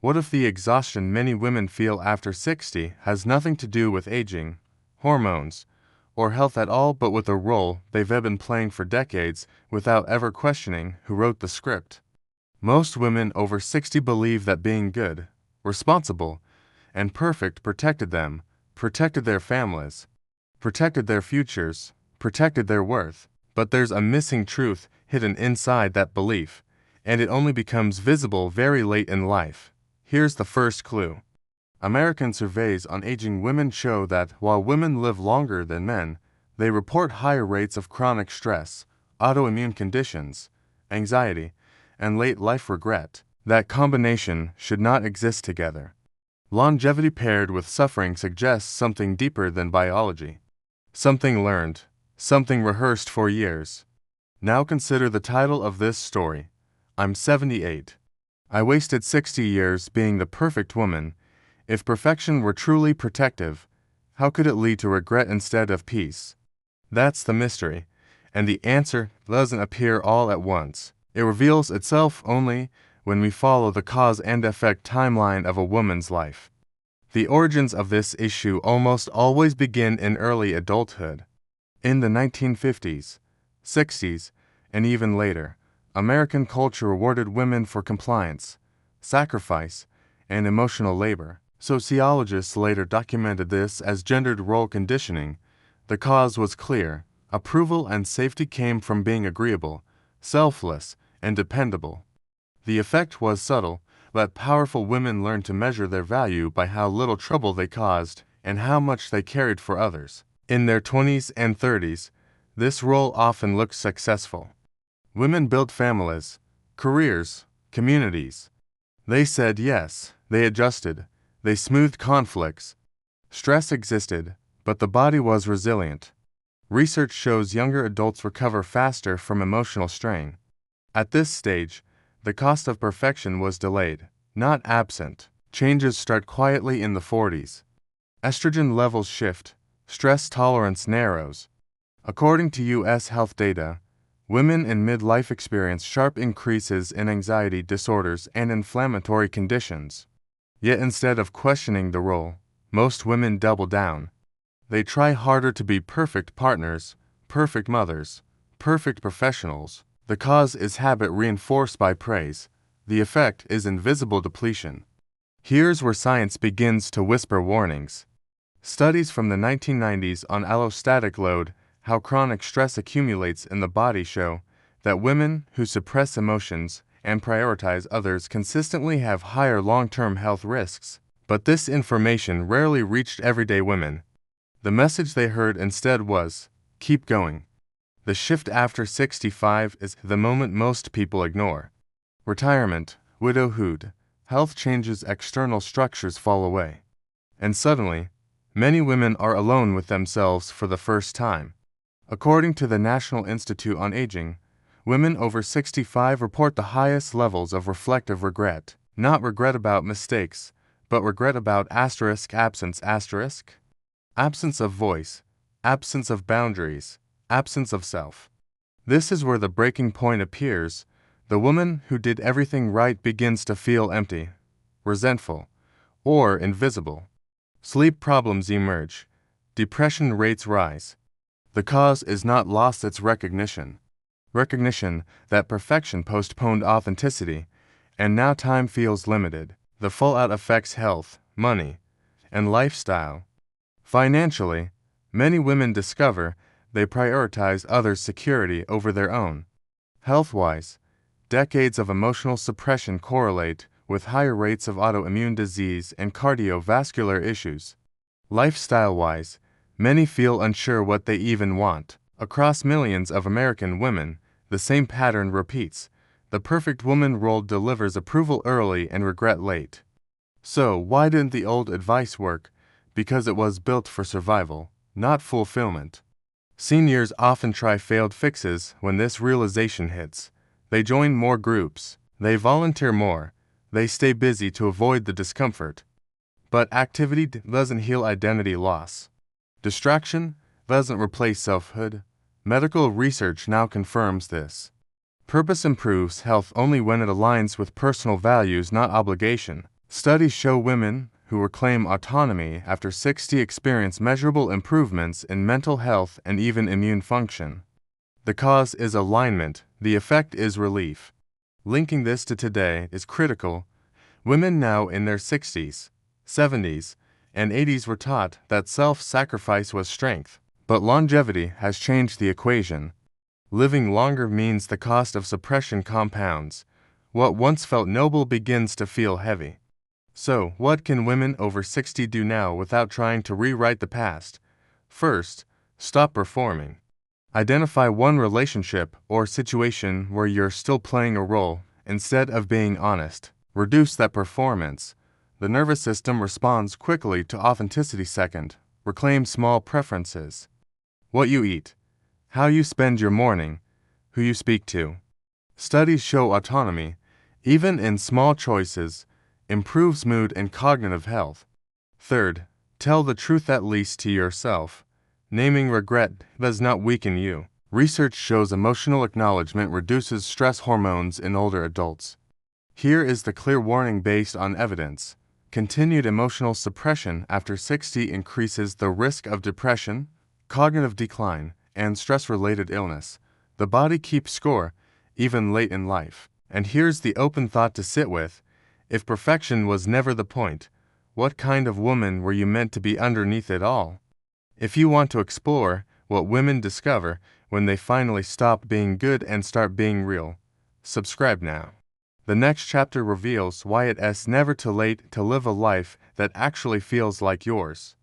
What if the exhaustion many women feel after 60 has nothing to do with aging, hormones, or health at all, but with a role they've been playing for decades without ever questioning who wrote the script? Most women over 60 believe that being good, responsible, and perfect protected them, protected their families, protected their futures, protected their worth. But there's a missing truth hidden inside that belief, and it only becomes visible very late in life. Here's the first clue. American surveys on aging women show that while women live longer than men, they report higher rates of chronic stress, autoimmune conditions, anxiety, and late life regret. That combination should not exist together. Longevity paired with suffering suggests something deeper than biology. Something learned, something rehearsed for years. Now consider the title of this story. I'm 78. I wasted 60 years being the perfect woman. If perfection were truly protective, how could it lead to regret instead of peace? That's the mystery, and the answer doesn't appear all at once. It reveals itself only when we follow the cause and effect timeline of a woman's life. The origins of this issue almost always begin in early adulthood. In the 1950s, 60s, and even later, American culture rewarded women for compliance, sacrifice, and emotional labor. Sociologists later documented this as gendered role conditioning. The cause was clear. Approval and safety came from being agreeable, selfless, and dependable. The effect was subtle, but powerful women learned to measure their value by how little trouble they caused and how much they carried for others. In their 20s and 30s, this role often looked successful. Women built families, careers, communities. They said yes, they adjusted, they smoothed conflicts. Stress existed, but the body was resilient. Research shows younger adults recover faster from emotional strain. At this stage, the cost of perfection was delayed, not absent. Changes start quietly in the 40s. Estrogen levels shift, stress tolerance narrows. According to U.S. health data, women in midlife experience sharp increases in anxiety disorders and inflammatory conditions. Yet instead of questioning the role, most women double down. They try harder to be perfect partners, perfect mothers, perfect professionals. The cause is habit reinforced by praise. The effect is invisible depletion. Here's where science begins to whisper warnings. Studies from the 1990s on allostatic load, how chronic stress accumulates in the body, show that women who suppress emotions and prioritize others consistently have higher long-term health risks. But this information rarely reached everyday women. The message they heard instead was, keep going. The shift after 65 is the moment most people ignore. Retirement, widowhood, health changes, external structures fall away. And suddenly, many women are alone with themselves for the first time. According to the National Institute on Aging, women over 65 report the highest levels of reflective regret. Not regret about mistakes, but regret about absence absence of voice, absence of boundaries, absence of self. This is where the breaking point appears. The woman who did everything right begins to feel empty, resentful, or invisible. Sleep problems emerge. Depression rates rise. The cause is not loss, it's recognition. Recognition that perfection postponed authenticity, and now time feels limited. The fallout affects health, money, and lifestyle. Financially, many women discover they prioritize others' security over their own. Health-wise, decades of emotional suppression correlate with higher rates of autoimmune disease and cardiovascular issues. Lifestyle-wise, many feel unsure what they even want. Across millions of American women, the same pattern repeats. The perfect woman role delivers approval early and regret late. So, why didn't the old advice work? Because it was built for survival, not fulfillment. Seniors often try failed fixes when this realization hits. They join more groups, they volunteer more, they stay busy to avoid the discomfort. But activity doesn't heal identity loss. Distraction doesn't replace selfhood. Medical research now confirms this. Purpose improves health only when it aligns with personal values, not obligation. Studies show women who reclaim autonomy after 60 experience measurable improvements in mental health and even immune function. The cause is alignment, the effect is relief. Linking this to today is critical. Women now in their 60s, 70s, and 80s were taught that self-sacrifice was strength, but longevity has changed the equation. Living longer means the cost of suppression compounds. What once felt noble begins to feel heavy. So, what can women over 60 do now without trying to rewrite the past? First, stop performing. Identify one relationship or situation where you're still playing a role instead of being honest. Reduce that performance. The nervous system responds quickly to authenticity. Second, reclaim small preferences. What you eat, how you spend your morning, who you speak to. Studies show autonomy, even in small choices, improves mood and cognitive health. Third, tell the truth at least to yourself. Naming regret does not weaken you. Research shows emotional acknowledgement reduces stress hormones in older adults. Here is the clear warning based on evidence. Continued emotional suppression after 60 increases the risk of depression, cognitive decline, and stress-related illness. The body keeps score, even late in life. And here's the open thought to sit with. If perfection was never the point, what kind of woman were you meant to be underneath it all? If you want to explore what women discover when they finally stop being good and start being real, subscribe now. The next chapter reveals why it's never too late to live a life that actually feels like yours.